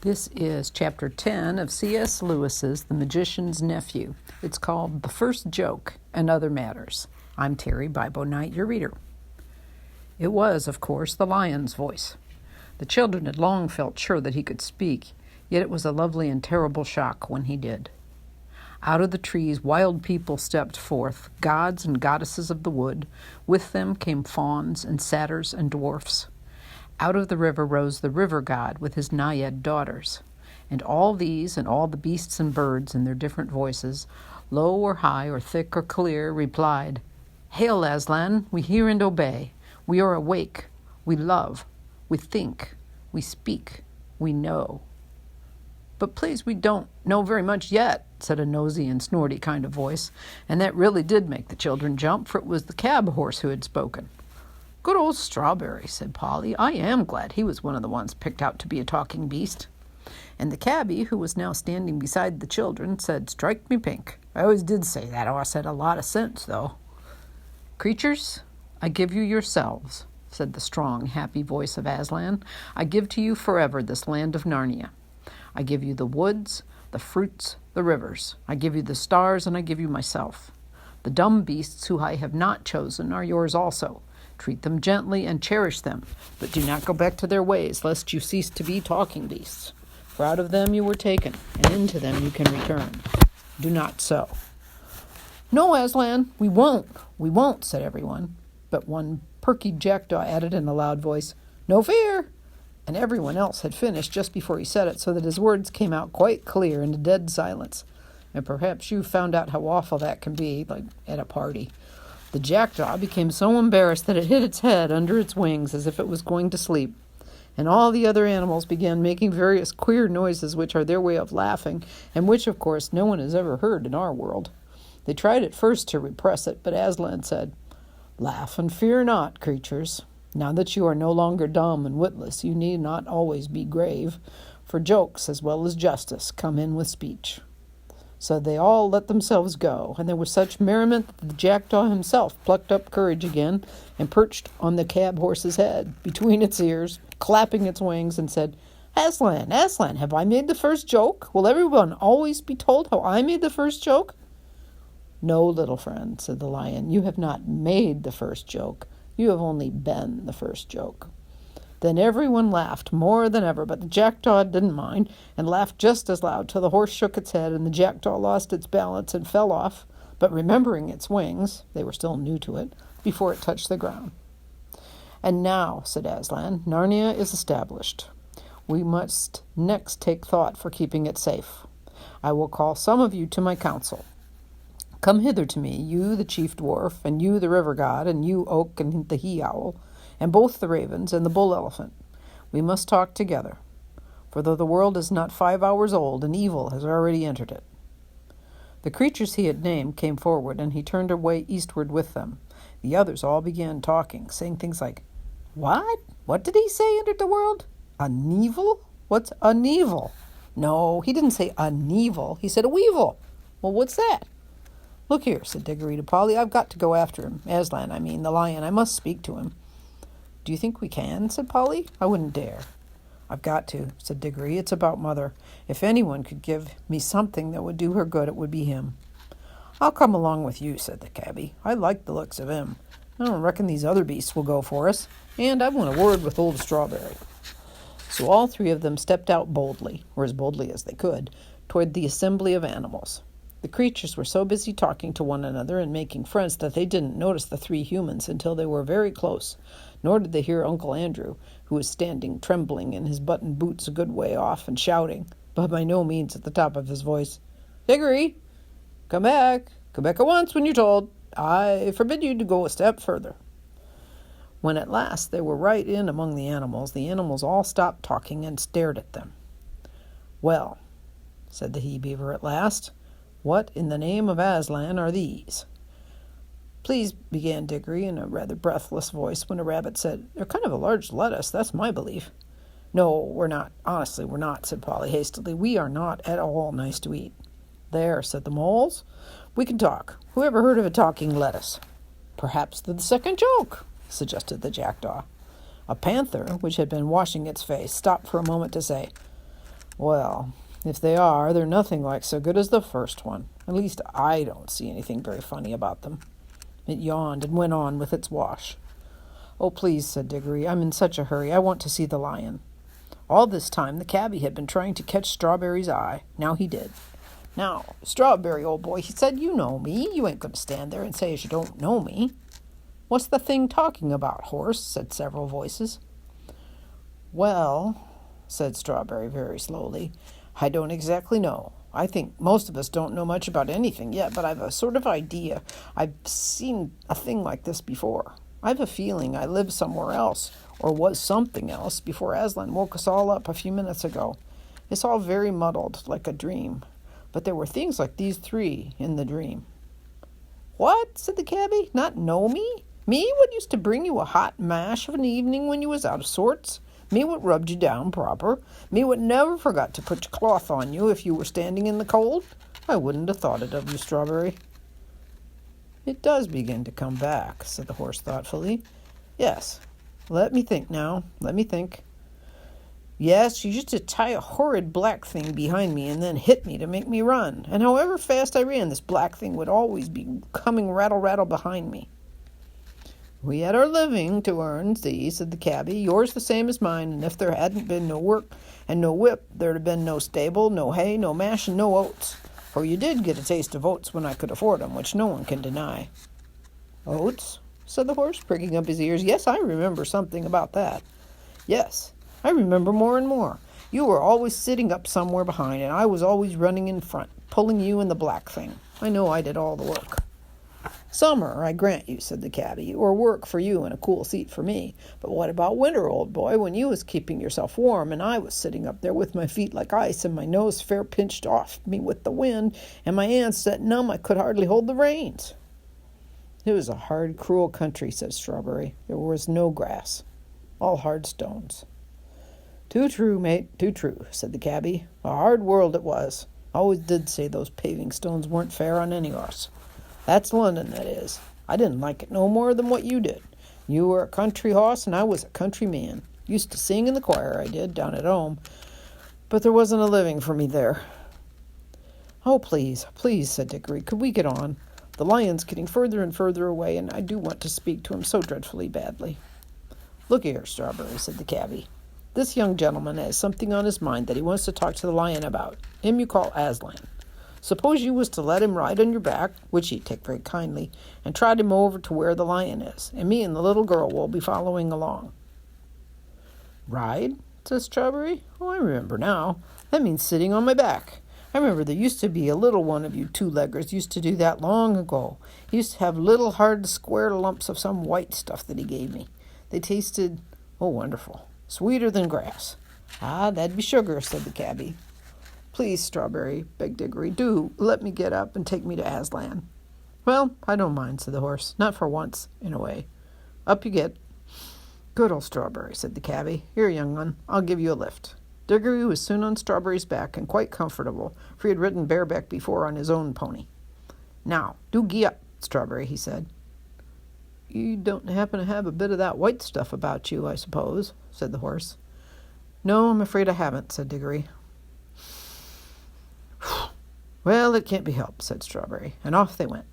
This is Chapter 10 of C.S. Lewis's The Magician's Nephew. It's called The First Joke and Other Matters. I'm Terry Bibo Knight, your reader. It was, of course, the lion's voice. The children had long felt sure that he could speak, yet it was a lovely and terrible shock when he did. Out of the trees, wild people stepped forth, gods and goddesses of the wood. With them came fauns and satyrs and dwarfs. Out of the river rose the river god with his naiad daughters. And all these and all the beasts and birds in their different voices, low or high or thick or clear, replied, "Hail, Aslan, we hear and obey. We are awake. We love. We think. We speak. We know." "But please, we don't know very much yet," said a nosy and snorty kind of voice, and that really did make the children jump, for it was the cab horse who had spoken. "Good old Strawberry," said Polly. "I am glad he was one of the ones picked out to be a talking beast." And the cabbie, who was now standing beside the children, said, "Strike me pink. I always did say that horse had a lot of sense, though." "Creatures, I give you yourselves," said the strong, happy voice of Aslan. "I give to you forever this land of Narnia. I give you the woods, the fruits, the rivers. I give you the stars, and I give you myself. The dumb beasts who I have not chosen are yours also. Treat them gently and cherish them, but do not go back to their ways, lest you cease to be talking beasts. For out of them you were taken, and into them you can return. Do not so." "No, Aslan, we won't," said everyone. But one perky jackdaw added in a loud voice, "No fear!" And everyone else had finished just before he said it, so that his words came out quite clear in a dead silence. And perhaps you found out how awful that can be, like at a party. The jackdaw became so embarrassed that it hid its head under its wings as if it was going to sleep. And all the other animals began making various queer noises which are their way of laughing, and which, of course, no one has ever heard in our world. They tried at first to repress it, but Aslan said, "Laugh and fear not, creatures. Now that you are no longer dumb and witless, you need not always be grave, for jokes as well as justice come in with speech." So they all let themselves go, and there was such merriment that the jackdaw himself plucked up courage again and perched on the cab horse's head, between its ears, clapping its wings, and said, "Aslan, Aslan, have I made the first joke? Will everyone always be told how I made the first joke?" "No, little friend," said the lion, "you have not made the first joke. You have only been the first joke." Then everyone laughed more than ever, but the jackdaw didn't mind, and laughed just as loud till the horse shook its head and the jackdaw lost its balance and fell off, but remembering its wings, they were still new to it, before it touched the ground. "And now," said Aslan, "Narnia is established. We must next take thought for keeping it safe. I will call some of you to my council. Come hither to me, you the chief dwarf, and you the river god, and you Oak and the he-owl, and both the ravens and the bull-elephant. We must talk together, for though the world is not 5 hours old, an evil has already entered it." The creatures he had named came forward, and he turned away eastward with them. The others all began talking, saying things like, "What? What did he say entered the world? An evil? What's an evil? No, he didn't say an evil. He said a weevil. Well, what's that?" "Look here," said Digory to Polly. "I've got to go after him. Aslan, I mean, the lion. I must speak to him." "Do you think we can?" said Polly. "I wouldn't dare." "I've got to," said Digory. "It's about Mother. If anyone could give me something that would do her good, it would be him." "I'll come along with you," said the cabbie. "I like the looks of him. I don't reckon these other beasts will go for us, and I want a word with old Strawberry." So all three of them stepped out boldly, or as boldly as they could, toward the assembly of animals. The creatures were so busy talking to one another and making friends that they didn't notice the three humans until they were very close, nor did they hear Uncle Andrew, who was standing trembling in his buttoned boots a good way off and shouting, but by no means at the top of his voice, "Digory, come back. Come back at once when you're told. I forbid you to go a step further." When at last they were right in among the animals all stopped talking and stared at them. "Well," said the he-beaver at last, "what in the name of Aslan are these?" "Please," began Digory in a rather breathless voice, when a rabbit said, "They're kind of a large lettuce, that's my belief." "No, we're not. Honestly, we're not," said Polly hastily. "We are not at all nice to eat." "There," said the moles. "We can talk. Who ever heard of a talking lettuce?" "Perhaps the second joke," suggested the jackdaw. A panther, which had been washing its face, stopped for a moment to say, Well, if they are, they're nothing like so good as the first one. At least I don't see anything very funny about them. It yawned and went on with its wash. Oh, please, said Digory, I'm in such a hurry. I want to see the lion. All this time the cabbie had been trying to catch Strawberry's eye. Now he did. Now, Strawberry, old boy, he said, you know me. You ain't going to stand there and say as you don't know me. What's the thing talking about, horse? Said several voices. Well, said Strawberry very slowly, I don't exactly know. I think most of us don't know much about anything yet, but I've a sort of idea. I've seen a thing like this before. I've a feeling I lived somewhere else, or was something else, before Aslan woke us all up a few minutes ago. It's all very muddled, like a dream. But there were things like these three in the dream. What? Said the cabbie. Not know me? Me what used to bring you a hot mash of an evening when you was out of sorts? Me what rubbed you down proper? Me what never forgot to put your cloth on you if you were standing in the cold? I wouldn't have thought it of you, Strawberry. It does begin to come back, said the horse thoughtfully. Yes. Let me think now. Let me think. Yes, you used to tie a horrid black thing behind me and then hit me to make me run. And however fast I ran, this black thing would always be coming rattle behind me. We had our living to earn, see, said the cabbie, yours the same as mine, and if there hadn't been no work and no whip, there'd have been no stable, no hay, no mash, and no oats. For you did get a taste of oats when I could afford 'em, which no one can deny. Oats? Said the horse, pricking up his ears. Yes, I remember something about that. Yes, I remember more and more. You were always sitting up somewhere behind, and I was always running in front, pulling you in the black thing. I know I did all the work. Summer, I grant you, said the cabbie, or work for you and a cool seat for me. But what about winter, old boy, when you was keeping yourself warm and I was sitting up there with my feet like ice and my nose fair pinched off me with the wind and my hands set numb I could hardly hold the reins? It was a hard, cruel country, said Strawberry. There was no grass, all hard stones. Too true, mate, too true, said the cabbie. A hard world it was. I always did say those paving stones weren't fair on any horse. That's London, that is. I didn't like it no more than what you did. You were a country hoss and I was a country man. Used to sing in the choir, I did, down at home. But there wasn't a living for me there. Oh, please, please, said Digory, could we get on? The lion's getting further and further away, and I do want to speak to him so dreadfully badly. Look here, Strawberry, said the cabbie. This young gentleman has something on his mind that he wants to talk to the lion about. Him you call Aslan. Suppose you was to let him ride on your back, which he'd take very kindly, and trot him over to where the lion is, and me and the little girl will be following along. Ride? Says Strawberry. Oh, I remember now. That means sitting on my back. I remember there used to be a little one of you two-leggers used to do that long ago. He used to have little hard square lumps of some white stuff that he gave me. They tasted, oh, wonderful, sweeter than grass. Ah, that'd be sugar, said the cabbie. Please, Strawberry, begged Digory, do let me get up and take me to Aslan. Well, I don't mind, said the horse. Not for once, in a way. Up you get. Good old Strawberry, said the cabbie. Here, young one, I'll give you a lift. Digory was soon on Strawberry's back and quite comfortable, for he had ridden bareback before on his own pony. Now, do gee up, Strawberry, he said. You don't happen to have a bit of that white stuff about you, I suppose, said the horse. No, I'm afraid I haven't, said Digory. Well, it can't be helped, said Strawberry, and off they went.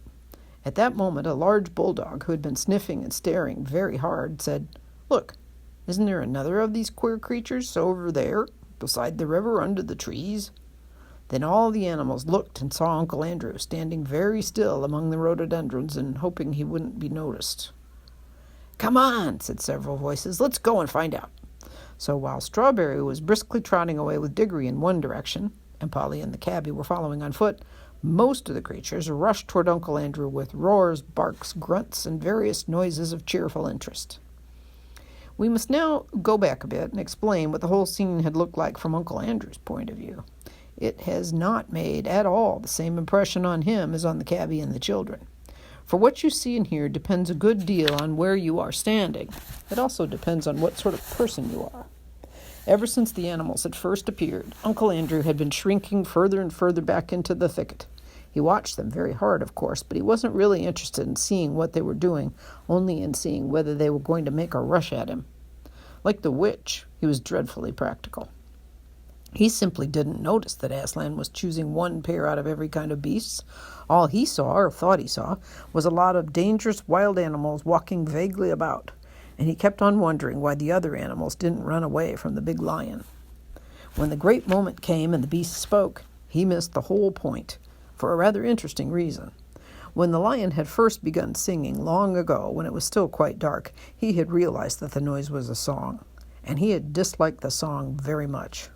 At that moment, a large bulldog, who had been sniffing and staring very hard, said, Look, isn't there another of these queer creatures over there, beside the river under the trees? Then all the animals looked and saw Uncle Andrew standing very still among the rhododendrons and hoping he wouldn't be noticed. Come on, said several voices, let's go and find out. So while Strawberry was briskly trotting away with Digory in one direction, and Polly and the cabbie were following on foot, most of the creatures rushed toward Uncle Andrew with roars, barks, grunts, and various noises of cheerful interest. We must now go back a bit and explain what the whole scene had looked like from Uncle Andrew's point of view. It has not made at all the same impression on him as on the cabbie and the children. For what you see and hear depends a good deal on where you are standing. It also depends on what sort of person you are. Ever since the animals had first appeared, Uncle Andrew had been shrinking further and further back into the thicket. He watched them very hard, of course, but he wasn't really interested in seeing what they were doing, only in seeing whether they were going to make a rush at him. Like the witch, he was dreadfully practical. He simply didn't notice that Aslan was choosing one pair out of every kind of beasts. All he saw, or thought he saw, was a lot of dangerous wild animals walking vaguely about, and he kept on wondering why the other animals didn't run away from the big lion. When the great moment came and the beast spoke, he missed the whole point, for a rather interesting reason. When the lion had first begun singing long ago, when it was still quite dark, he had realized that the noise was a song, and he had disliked the song very much.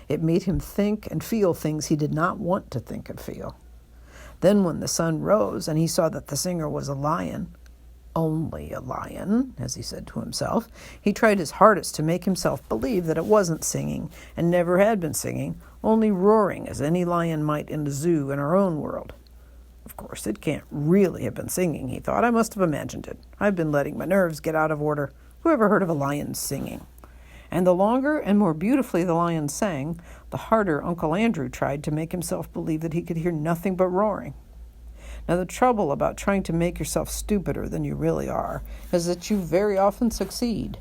It made him think and feel things he did not want to think and feel. Then when the sun rose and he saw that the singer was a lion, only a lion, as he said to himself, he tried his hardest to make himself believe that it wasn't singing and never had been singing, only roaring as any lion might in the zoo in our own world. Of course, it can't really have been singing, he thought. I must have imagined it. I've been letting my nerves get out of order. Who ever heard of a lion singing? And the longer and more beautifully the lion sang, the harder Uncle Andrew tried to make himself believe that he could hear nothing but roaring. Now, the trouble about trying to make yourself stupider than you really are is that you very often succeed.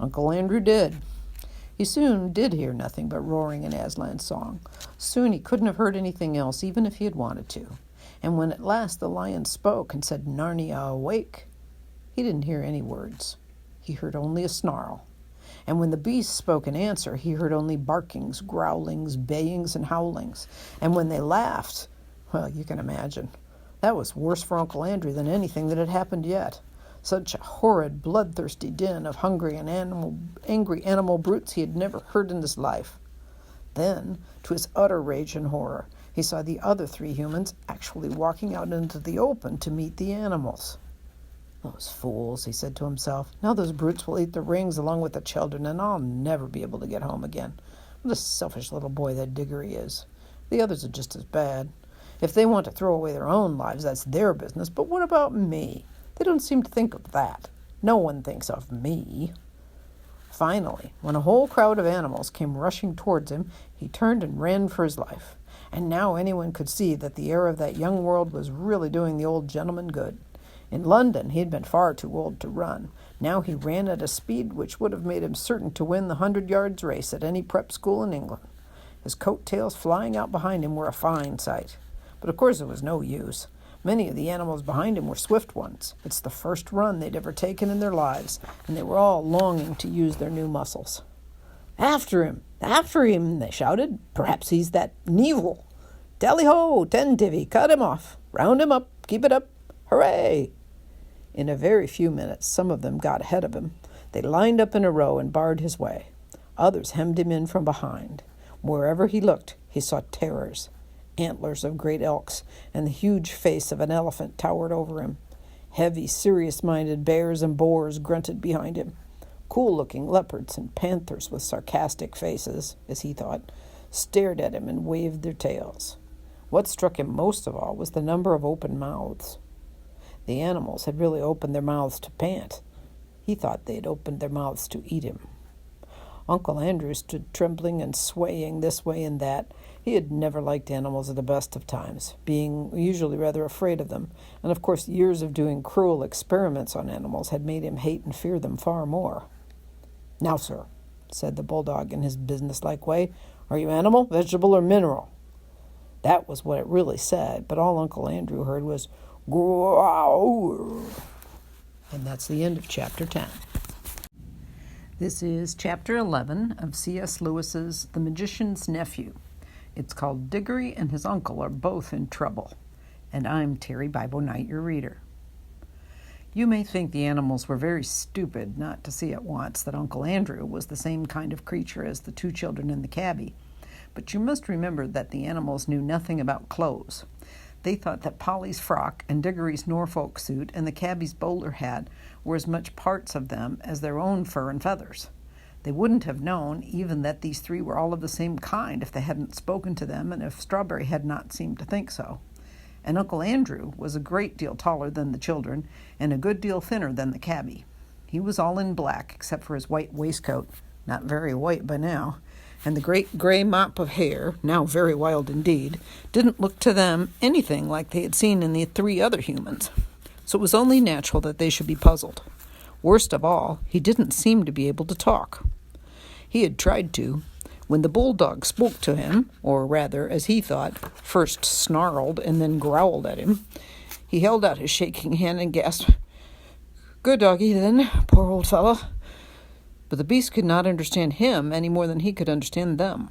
Uncle Andrew did. He soon did hear nothing but roaring in Aslan's song. Soon he couldn't have heard anything else, even if he had wanted to. And when at last the lion spoke and said, "Narnia, awake," he didn't hear any words. He heard only a snarl. And when the beast spoke in answer, he heard only barkings, growlings, bayings, and howlings. And when they laughed, well, you can imagine. That was worse for Uncle Andrew than anything that had happened yet. Such a horrid, bloodthirsty din of hungry and angry animal brutes he had never heard in his life. Then, to his utter rage and horror, he saw the other 3 humans actually walking out into the open to meet the animals. "Those fools," he said to himself. "Now those brutes will eat the rings along with the children, and I'll never be able to get home again. What a selfish little boy that Digory is. The others are just as bad. If they want to throw away their own lives, that's their business. But what about me? They don't seem to think of that. No one thinks of me." Finally, when a whole crowd of animals came rushing towards him, he turned and ran for his life. And now anyone could see that the air of that young world was really doing the old gentleman good. In London, he had been far too old to run. Now he ran at a speed which would have made him certain to win the 100-yards race at any prep school in England. His coat-tails flying out behind him were a fine sight. But of course it was no use. Many of the animals behind him were swift ones. It's the first run they'd ever taken in their lives, and they were all longing to use their new muscles. "After him! After him!" they shouted. "Perhaps he's that Neville. Tally-ho! Tentivy! Cut him off! Round him up! Keep it up! Hooray!" In a very few minutes, some of them got ahead of him. They lined up in a row and barred his way. Others hemmed him in from behind. Wherever he looked, he saw terrors. Antlers of great elks and the huge face of an elephant towered over him. Heavy, serious-minded bears and boars grunted behind him. Cool-looking leopards and panthers with sarcastic faces, as he thought, stared at him and waved their tails. What struck him most of all was the number of open mouths. The animals had really opened their mouths to pant. He thought they had opened their mouths to eat him. Uncle Andrew stood trembling and swaying this way and that. He had never liked animals at the best of times, being usually rather afraid of them, and of course years of doing cruel experiments on animals had made him hate and fear them far more. "Now, sir," said the bulldog in his businesslike way, "are you animal, vegetable, or mineral?" That was what it really said, but all Uncle Andrew heard was "growl." And that's the end of Chapter 10. This is Chapter 11 of C.S. Lewis's The Magician's Nephew. It's called Digory and His Uncle Are Both in Trouble. And I'm Terry Bible Knight, your reader. You may think the animals were very stupid not to see at once that Uncle Andrew was the same kind of creature as the 2 children in the cabbie. But you must remember that the animals knew nothing about clothes. They thought that Polly's frock and Digory's Norfolk suit and the cabbie's bowler hat were as much parts of them as their own fur and feathers. They wouldn't have known even that these 3 were all of the same kind if they hadn't spoken to them and if Strawberry had not seemed to think so. And Uncle Andrew was a great deal taller than the children and a good deal thinner than the cabbie. He was all in black except for his white waistcoat, not very white by now, and the great gray mop of hair, now very wild indeed, didn't look to them anything like they had seen in the 3 other humans. So it was only natural that they should be puzzled. Worst of all, he didn't seem to be able to talk. He had tried to. When the bulldog spoke to him, or rather, as he thought, first snarled and then growled at him, he held out his shaking hand and gasped, "Good doggy, then, poor old fellow." But the beast could not understand him any more than he could understand them.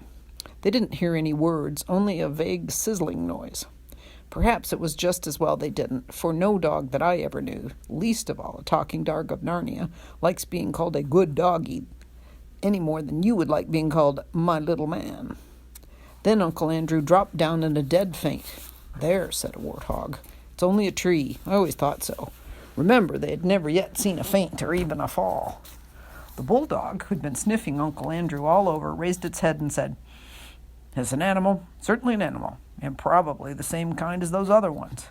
They didn't hear any words, only a vague sizzling noise. Perhaps it was just as well they didn't, for no dog that I ever knew, least of all a talking dog of Narnia, likes being called a good doggy any more than you would like being called my little man. Then Uncle Andrew dropped down in a dead faint. "There," said a warthog. "It's only a tree. I always thought so." Remember, they had never yet seen a faint or even a fall. The bulldog, who'd been sniffing Uncle Andrew all over, raised its head and said, "It's an animal, certainly an animal, and probably the same kind as those other ones."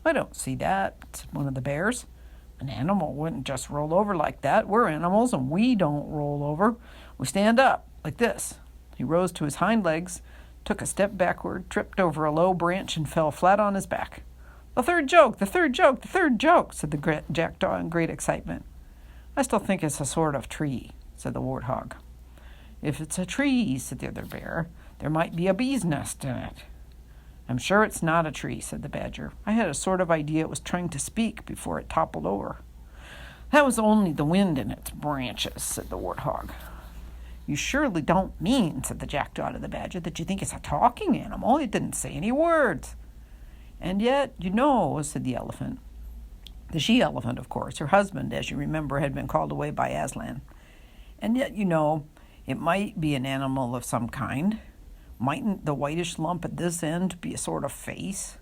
"I don't see that," said one of the bears. "An animal wouldn't just roll over like that. We're animals, and we don't roll over. We stand up, like this." He rose to his hind legs, took a step backward, tripped over a low branch, and fell flat on his back. "The third joke, the third joke, the third joke," said the jackdaw in great excitement. "I still think it's a sort of tree," said the warthog. "If it's a tree," said the other bear, "there might be a bee's nest in it." "I'm sure it's not a tree," said the badger. "I had a sort of idea it was trying to speak before it toppled over." "That was only the wind in its branches," said the warthog. "You surely don't mean," said the jackdaw to the badger, "that you think it's a talking animal? It didn't say any words." "And yet, you know," said the elephant. The she-elephant, of course. Her husband, as you remember, had been called away by Aslan. "And yet, you know, it might be an animal of some kind. Mightn't the whitish lump at this end be a sort of face?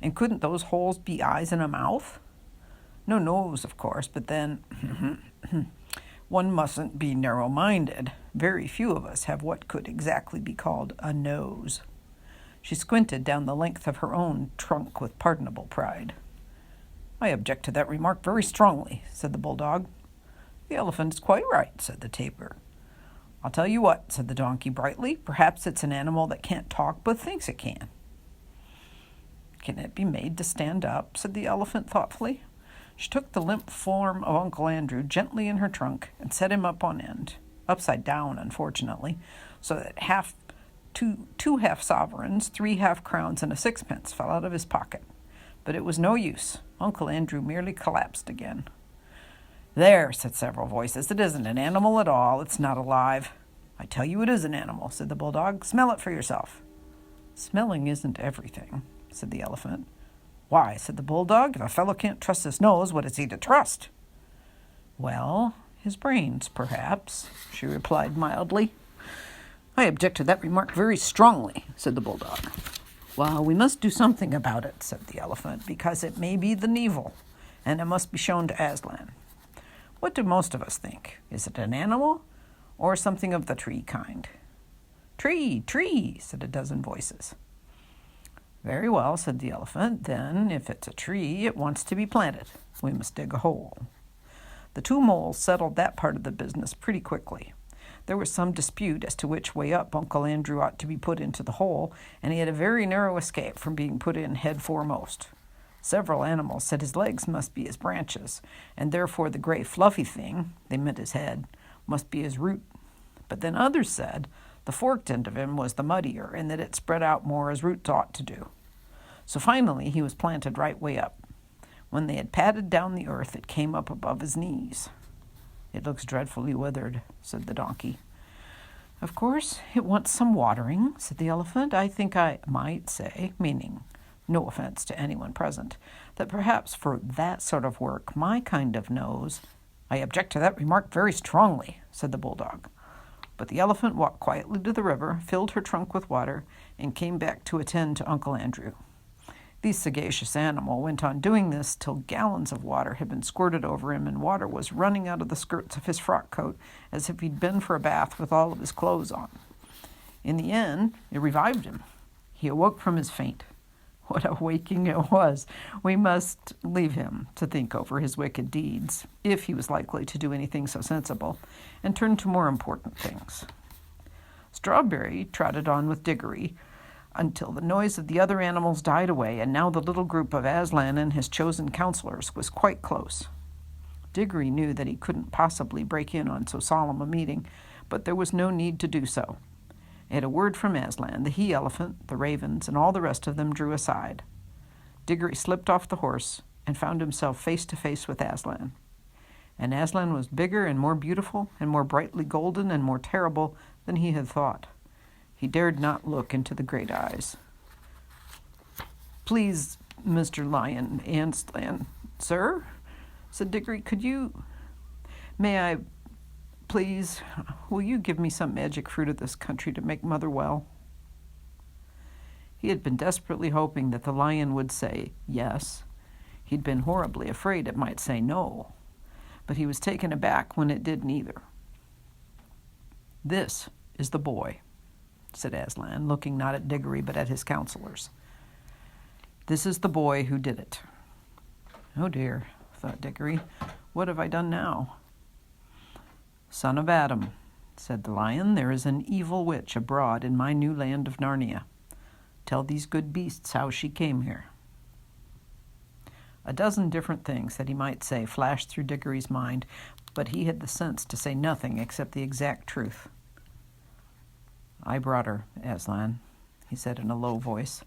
And couldn't those holes be eyes and a mouth? No nose, of course, but then one mustn't be narrow-minded. Very few of us have what could exactly be called a nose." She squinted down the length of her own trunk with pardonable pride. "I object to that remark very strongly," said the bulldog. "The elephant is quite right," said the tapir. "I'll tell you what," said the donkey brightly. "Perhaps it's an animal that can't talk but thinks it can." "Can it be made to stand up?" said the elephant thoughtfully. She took the limp form of Uncle Andrew gently in her trunk and set him up on end, upside down, unfortunately, so that two half-sovereigns, 3 half-crowns, and a sixpence fell out of his pocket. But it was no use. Uncle Andrew merely collapsed again. "There," said several voices. "It isn't an animal at all. It's not alive." "I tell you it is an animal," said the bulldog. "Smell it for yourself." "Smelling isn't everything," said the elephant. "Why," said the bulldog, "if a fellow can't trust his nose, what is he to trust?" "Well, his brains, perhaps," she replied mildly. "I object to that remark very strongly," said the bulldog. "Well, we must do something about it," said the elephant, "because it may be the Nevil, and it must be shown to Aslan. What do most of us think? Is it an animal or something of the tree kind?" "Tree, tree," said a dozen voices. "Very well," said the elephant. "Then, if it's a tree, it wants to be planted. We must dig a hole." The 2 moles settled that part of the business pretty quickly. There was some dispute as to which way up Uncle Andrew ought to be put into the hole, and he had a very narrow escape from being put in head foremost. Several animals said his legs must be his branches, and therefore the gray fluffy thing, they meant his head, must be his root. But then others said the forked end of him was the muddier, and that it spread out more as roots ought to do. So finally he was planted right way up. When they had patted down the earth, it came up above his knees. "It looks dreadfully withered," said the donkey. "Of course, it wants some watering," said the elephant. "I think I might say," meaning, no offense to anyone present, "that perhaps for that sort of work, my kind of nose—" "I object to that remark very strongly," said the bulldog. But the elephant walked quietly to the river, filled her trunk with water, and came back to attend to Uncle Andrew. The sagacious animal went on doing this till gallons of water had been squirted over him, and water was running out of the skirts of his frock coat as if he'd been for a bath with all of his clothes on. In the end, it revived him. He awoke from his faint. What a waking it was! We must leave him to think over his wicked deeds, if he was likely to do anything so sensible, and turn to more important things. Strawberry trotted on with Digory until the noise of the other animals died away, and now the little group of Aslan and his chosen counselors was quite close. Digory knew that he couldn't possibly break in on so solemn a meeting, but there was no need to do so. At a word from Aslan, the he-elephant, the ravens, and all the rest of them drew aside. Digory slipped off the horse and found himself face to face with Aslan. And Aslan was bigger and more beautiful and more brightly golden and more terrible than he had thought. He dared not look into the great eyes. "Please, Mr. Lion, Aslan, sir," said Digory, will you give me some magic fruit of this country to make Mother well?" He had been desperately hoping that the lion would say yes. He'd been horribly afraid it might say no, but he was taken aback when it did neither. "This is the boy," said Aslan, looking not at Digory but at his counselors. "This is the boy who did it." "Oh dear," thought Digory, "what have I done now?" "Son of Adam," said the lion, "there is an evil witch abroad in my new land of Narnia. Tell these good beasts how she came here." A dozen different things that he might say flashed through Digory's mind, but he had the sense to say nothing except the exact truth. "I brought her, Aslan," he said in a low voice.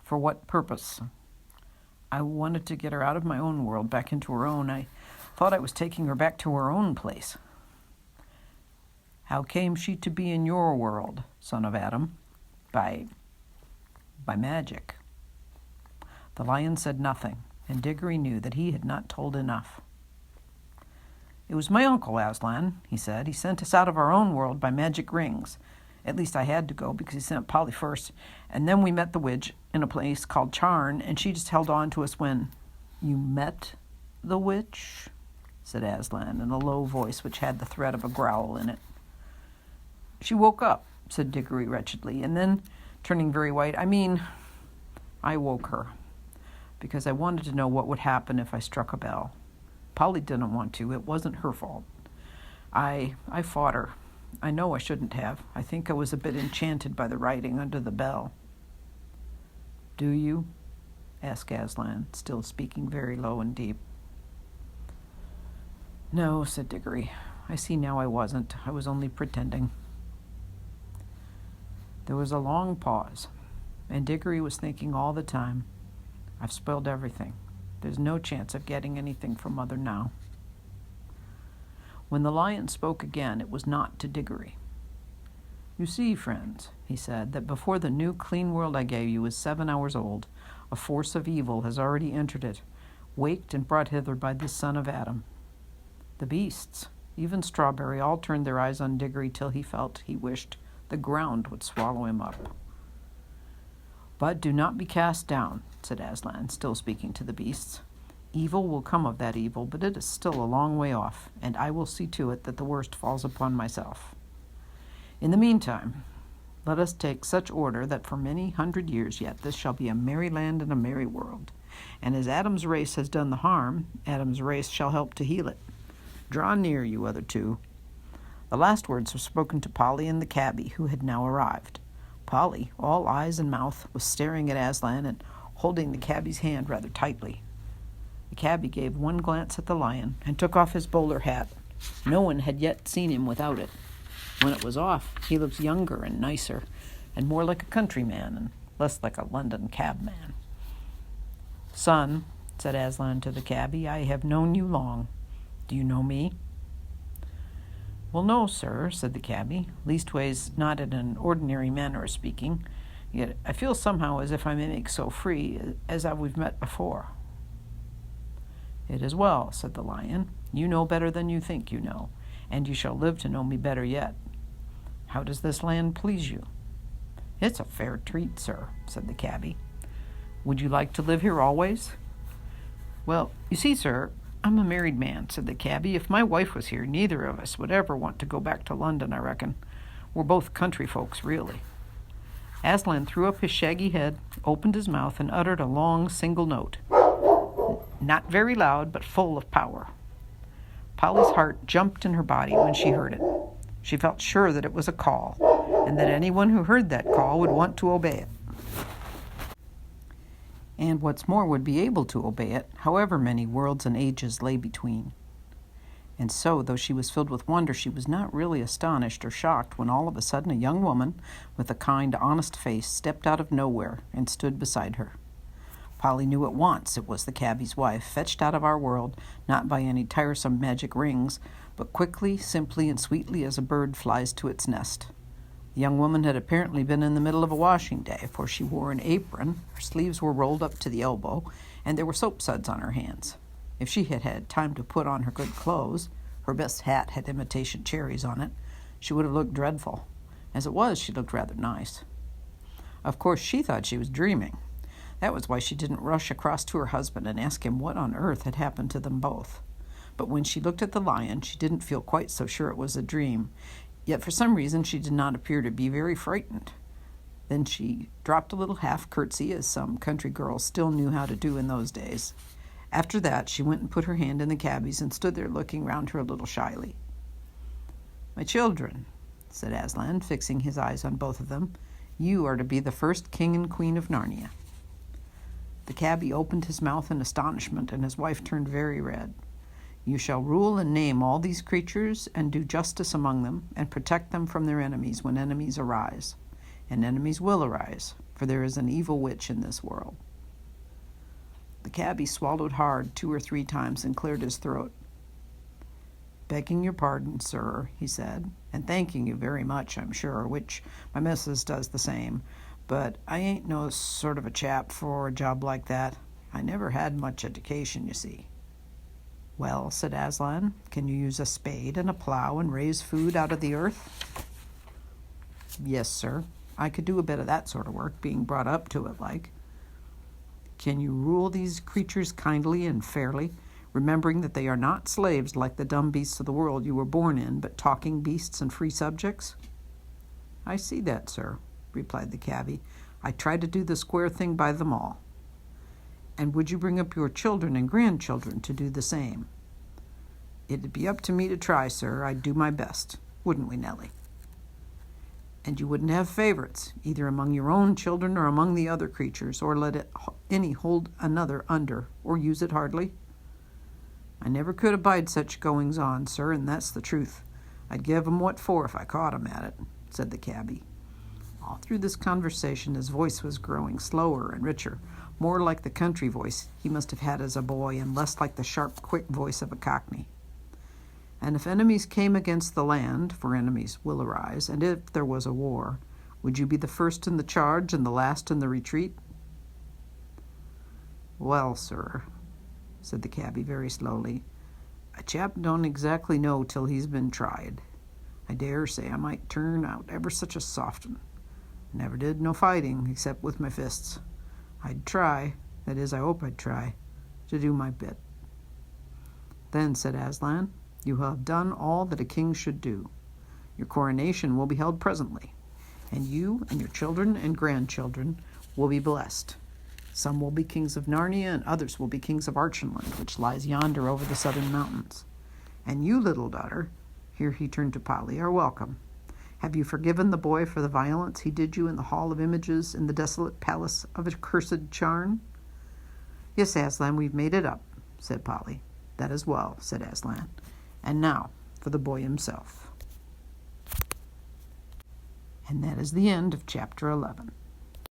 "For what purpose?" "I wanted to get her out of my own world back into her own. I thought I was taking her back to her own place." "How came she to be in your world, son of Adam?" By magic." The lion said nothing, and Digory knew that he had not told enough. "It was my uncle, Aslan," he said. "He sent us out of our own world by magic rings. At least I had to go, because he sent Polly first. And then we met the witch in a place called Charn, and she just held on to us when—" "You met the witch?" said Aslan, in a low voice which had the threat of a growl in it. "She woke up," said Digory wretchedly, and then, turning very white, I woke her, because I wanted to know what would happen if I struck a bell. Polly didn't want to. It wasn't her fault. I fought her. I know I shouldn't have. I think I was a bit enchanted by the writing under the bell." "Do you?" asked Aslan, still speaking very low and deep. "No," said Digory. "I see now I wasn't. I was only pretending." There was a long pause, and Digory was thinking all the time, "I've spoiled everything. There's no chance of getting anything from Mother now." When the lion spoke again, it was not to Digory. "You see, friends," he said, "that before the new clean world I gave you was 7 hours old, a force of evil has already entered it, waked and brought hither by this son of Adam. The beasts, even Strawberry, all turned their eyes on Digory till he wished the ground would swallow him up. But do not be cast down," said Aslan, still speaking to the beasts. "Evil will come of that evil, but it is still a long way off, and I will see to it that the worst falls upon myself. In the meantime, let us take such order that for many 100 years yet this shall be a merry land and a merry world. And as Adam's race has done the harm, Adam's race shall help to heal it. Draw near, you other two." The last words were spoken to Polly and the cabbie, who had now arrived. Polly, all eyes and mouth, was staring at Aslan and holding the cabbie's hand rather tightly. The cabbie gave one glance at the lion and took off his bowler hat. No one had yet seen him without it. When it was off, he looked younger and nicer, and more like a countryman and less like a London cabman. "Son," said Aslan to the cabbie, "I have known you long. Do you know me?" "Well, no, sir," said the cabbie, "leastways not in an ordinary manner of speaking. Yet I feel somehow as if I may make so free as we've met before." "It is well," said the lion. "You know better than you think you know, and you shall live to know me better yet. How does this land please you?" "It's a fair treat, sir," said the cabbie. "Would you like to live here always?" "Well, you see, sir, I'm a married man," said the cabbie. "If my wife was here, neither of us would ever want to go back to London, I reckon. We're both country folks, really." Aslan threw up his shaggy head, opened his mouth, and uttered a long single note. Not very loud, but full of power. Polly's heart jumped in her body when she heard it. She felt sure that it was a call, and that anyone who heard that call would want to obey it. And what's more, would be able to obey it, however many worlds and ages lay between. And so, though she was filled with wonder, she was not really astonished or shocked when all of a sudden a young woman with a kind, honest face stepped out of nowhere and stood beside her. Polly knew at once it was the cabbie's wife, fetched out of our world, not by any tiresome magic rings, but quickly, simply, and sweetly as a bird flies to its nest. The young woman had apparently been in the middle of a washing day, for she wore an apron, her sleeves were rolled up to the elbow, and there were soap suds on her hands. If she had had time to put on her good clothes, her best hat had imitation cherries on it, she would have looked dreadful. As it was, she looked rather nice. Of course, she thought she was dreaming. That was why she didn't rush across to her husband and ask him what on earth had happened to them both. But when she looked at the lion, she didn't feel quite so sure it was a dream. Yet for some reason she did not appear to be very frightened. Then she dropped a little half-curtsy, as some country girls still knew how to do in those days. After that, she went and put her hand in the cabbie's and stood there looking round her a little shyly. "My children," said Aslan, fixing his eyes on both of them, "you are to be the first king and queen of Narnia." The cabbie opened his mouth in astonishment, and his wife turned very red. "You shall rule and name all these creatures, and do justice among them, and protect them from their enemies when enemies arise. And enemies will arise, for there is an evil witch in this world." The cabbie swallowed hard 2 or 3 times and cleared his throat. "Begging your pardon, sir," he said, "and thanking you very much, I'm sure, which my missus does the same, but I ain't no sort of a chap for a job like that. I never had much education, you see." "Well," said Aslan, "can you use a spade and a plow and raise food out of the earth?" "Yes, sir. I could do a bit of that sort of work, being brought up to it like." "Can you rule these creatures kindly and fairly, remembering that they are not slaves like the dumb beasts of the world you were born in, but talking beasts and free subjects?" "I see that, sir," replied the cabbie. "I try to do the square thing by them all." "And would you bring up your children and grandchildren to do the same?" "It'd be up to me to try, sir. I'd do my best. Wouldn't we, Nellie?" "And you wouldn't have favorites, either among your own children or among the other creatures, or let any hold another under, or use it hardly?" "I never could abide such goings-on, sir, and that's the truth. I'd give 'em what for if I caught 'em at it," said the cabbie. All through this conversation his voice was growing slower and richer, more like the country voice he must have had as a boy, and less like the sharp, quick voice of a cockney. "And if enemies came against the land, for enemies will arise, and if there was a war, would you be the first in the charge and the last in the retreat?" "Well, sir," said the cabbie very slowly, "a chap don't exactly know till he's been tried. I dare say I might turn out ever such a soft un. I never did no fighting, except with my fists. I'd try, that is, I hope I'd try, to do my bit." "Then," said Aslan, "you have done all that a king should do. Your coronation will be held presently, and you and your children and grandchildren will be blessed. Some will be kings of Narnia, and others will be kings of Archenland, which lies yonder over the southern mountains. And you, little daughter," here he turned to Polly, "are welcome. Have you forgiven the boy for the violence he did you in the Hall of Images in the desolate palace of accursed Charn?" "Yes, Aslan, we've made it up," said Polly. "That is well," said Aslan. "And now for the boy himself." And that is the end of chapter 11.